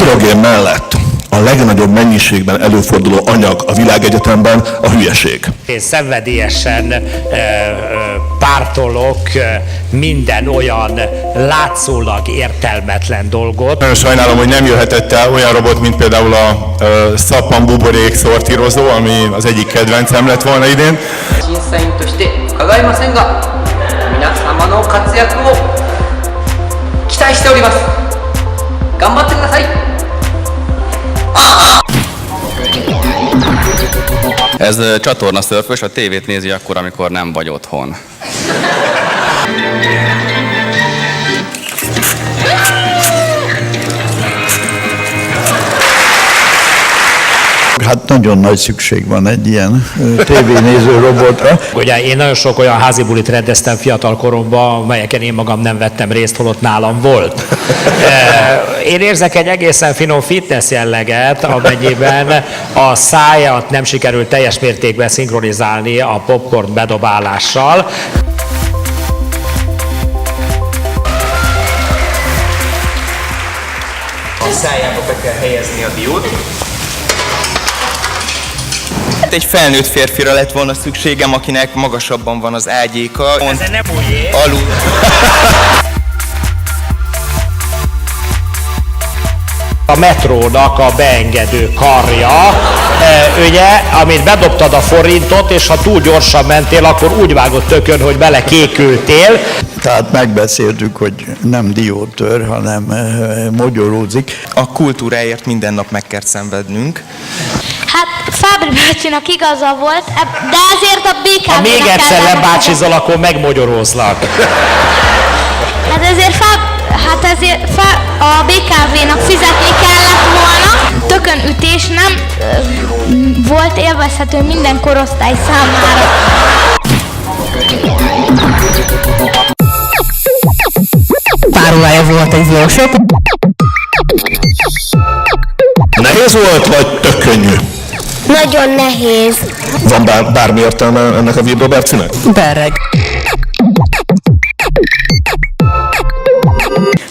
hidrogén mellett a legnagyobb mennyiségben előforduló anyag a világegyetemben a hülyeség. Én szenvedélyesen pártolok minden olyan látszólag értelmetlen dolgot. Nagyon sajnálom, hogy nem jöhetett el olyan robot, mint például a szappan buborék szortírozó, ami az egyik kedvencem lett volna idén. Ez csatornaszörfös, a tévét nézi akkor, amikor nem vagy otthon. Hát nagyon nagy szükség van egy ilyen tévénéző robotra. Ugye én nagyon sok olyan házi bulit rendeztem fiatal koromban, amelyeken én magam nem vettem részt, holott nálam volt. Én érzek egy egészen finom fitness jelleget, amennyiben a szájat nem sikerült teljes mértékben szinkronizálni a popcorn bedobálással. A szájába be kell helyezni a diót. Egy felnőtt férfira lett volna szükségem, akinek magasabban van az ágyéka. Ez nem újjé. Alul. A metrónak a beengedő karja, ugye, amit bedobtad a forintot, és ha túl gyorsan mentél, akkor úgy vágott tökön, hogy belekékültél. Tehát megbeszéltük, hogy nem diótör, hanem mogyorózik. A kultúráért minden nap meg kell szenvednünk. Hát Fábri bácsinak igaza volt, de azért a BKV-nak Ha még egyszer lebácsizol, akkor megmagyarózlak. Hát ezért a BKV-nak fizetni kellett volna. Tökönütés nem volt élvezhető minden korosztály számára. Pár órája volt egy workshop. Nehéz volt, vagy tök könnyű? Nagyon nehéz. Van bármi értelme ennek a Virdo Bercinek? Berreg.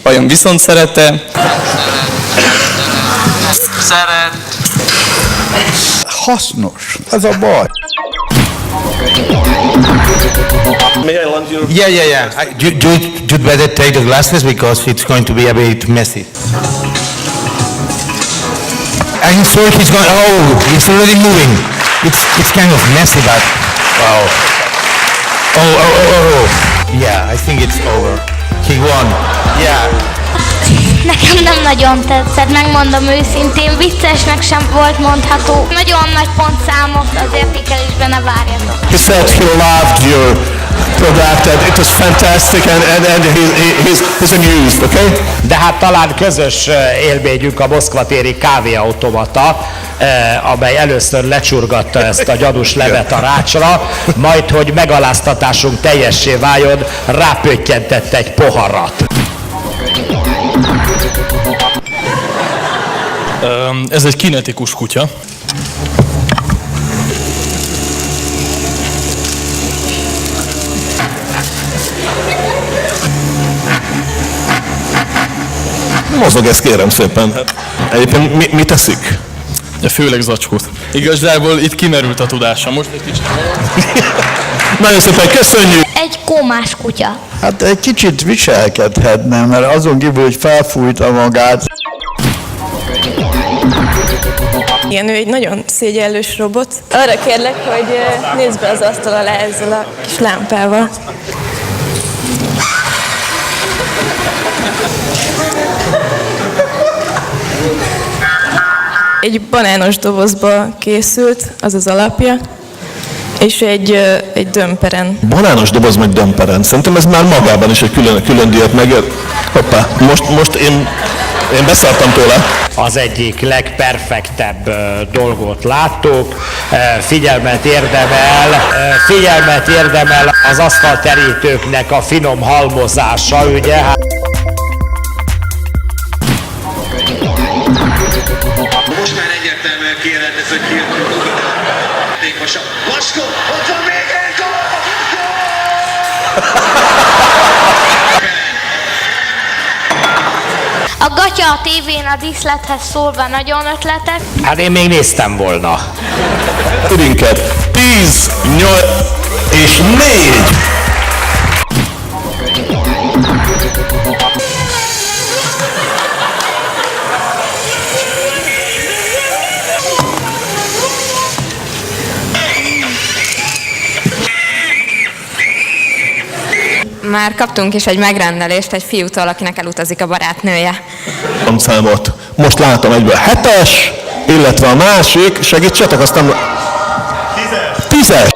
Vajon viszont szerette? Szeret. Hasznos, ez a baj. Yeah. You'd better take the glasses because it's going to be a bit messy. I'm sorry, he's going. Oh, he's already moving. It's kind of messy, but wow. Oh. Yeah, I think it's over. He won. Yeah. Nekem nem nagyon tetszett, megmondom őszintén, viccesnek sem volt mondható. Nagyon nagy pontszámot az értékelésben ne várjatok. He said he loved your product and it was fantastic and he's amused, okay? De hát talán közös élményünk a Moszkva téri kávéautomata, amely először lecsurgatta ezt a gyanús levet a rácsra, majd, hogy megaláztatásunk teljessé váljon, rápöttyentett egy poharat. Ez egy kinetikus kutya. Mozog ez, kérem szépen. Egyébként mi teszik? Főleg zacskót. Igazából itt kimerült a tudása. Most egy kicsit. Nagyon szépen köszönjük! Egy kómás kutya. Hát egy kicsit viselkedhetne, mert azon kívül, hogy felfújta magát. Igen, ő egy nagyon szégyellős robot. Arra kérlek, hogy nézd be az asztal alá ezzel a kis lámpával. Egy banános dobozba készült, az az alapja, és egy dömperen. Banános doboz meg dömperen. Szerintem ez már magában is egy külön díjat megér. Hoppá, most én beszartam tőle. Az egyik legperfektebb dolgot láttuk. Figyelmet érdemel az asztalterítőknek a finom halmozása, ugye? Most már egyértelműen kijelentesz, hogy kijöttünk a Laskó, ott van még egy gól! A gatya a tévén a díszlethez szólva nagyon ötletes. Hát én még néztem volna. Ürinket 10, 8 és 4. Már kaptunk is egy megrendelést egy fiútól, akinek elutazik a barátnője. Pontszámot. Most látom egyből 7-es, illetve a másik, segítsetek, aztán 10-es.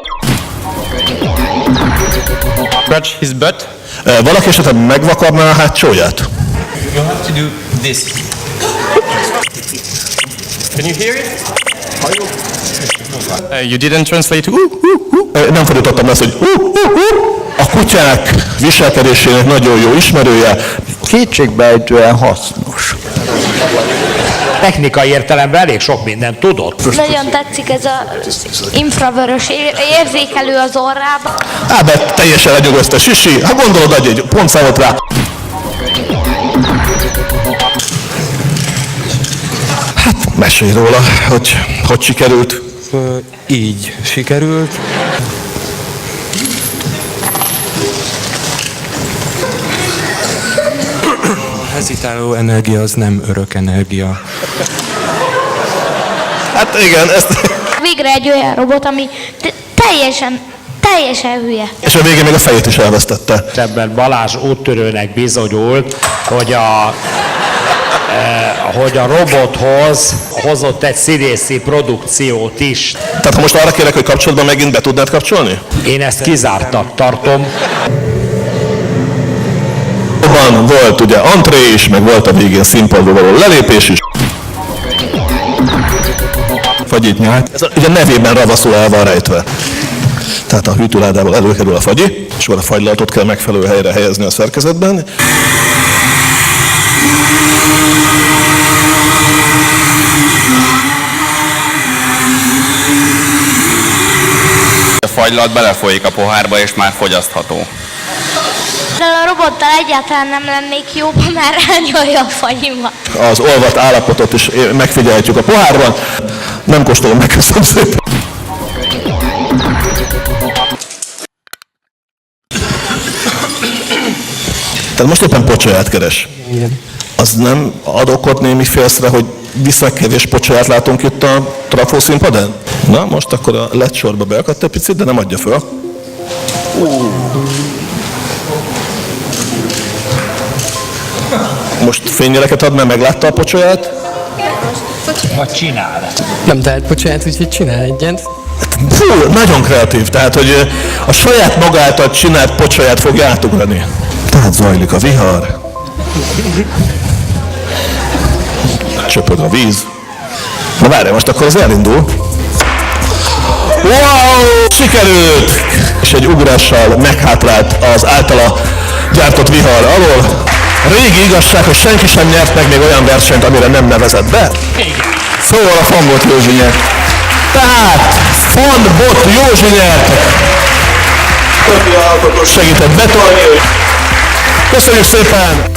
Scratch his butt. Valaki esetleg megvakarná a hátsóját? You have to do this. Can you hear it? You didn't translate. Nem fordítottam ezt, hogy a kutyák viselkedésének nagyon jó ismerője. Kétségbejtően hasznos. Technikai értelemben elég sok mindent tudott. Nagyon tetszik ez az infravörös érzékelő az orrába. Ábert teljesen lenyugoszta, Sisi, ha gondolod, adj egy pontszámot rá. Hát, mesélj róla, hogy sikerült. Így sikerült. A hezitáló energia az nem örök energia. Hát igen, ezt... Végre egy olyan robot, ami teljesen hülye. És a végén még a fejét is elvesztette. Ebben Balázs úttörőnek bizonyult, hogy a robothoz hozott egy színészi produkciót is. Tehát ha most arra kérek, hogy kapcsolatban megint be tudnád kapcsolni? Én ezt kizártnak tartom. Volt ugye antré is, meg volt a végén színpadba való lelépés is. Fagyit nyált. Ez ugye nevében ravaszul el van rejtve. Tehát a hűtőládából előkerül a fagyi, és akkor a fagylaltot kell megfelelő helyre helyezni a szerkezetben. A fagylalt belefolyik a pohárba, és már fogyasztható. De a robottal egyáltalán nem lennék jobb, mert elnyolja a fagyimat. Az olvat állapotot is megfigyelhetjük a pohárban. Nem kóstolom meg, köszönöm szépen. Tehát most éppen pocsolyát keres. Igen. Az nem ad okot némi félszre, hogy viszonylag kevés pocsolyát látunk itt a trafó színpadán? Na, most akkor a LED sorba beakadt egy picit, de nem adja föl. Most fényjeleket ad, mert meglátta a pocsolyát? Vagy csinál. Nem tehet pocsolyát, úgyhogy csinál egyet. Fú, nagyon kreatív, tehát hogy a saját maga által csinált pocsolyát fogja átugrani. Tehát zajlik a vihar. Csöpög a víz. Na várj, most akkor az elindul. Wow! Sikerült! És egy ugrással meghátrált az általa gyártott vihar alól. Régi igazság, hogy senki sem nyert meg még olyan versenyt, amire nem nevezett be. Szóval a Fanbot Józsi nyert. Tehát Fanbot Józsi nyert. Többi alkotó segített betolni. Köszönjük szépen!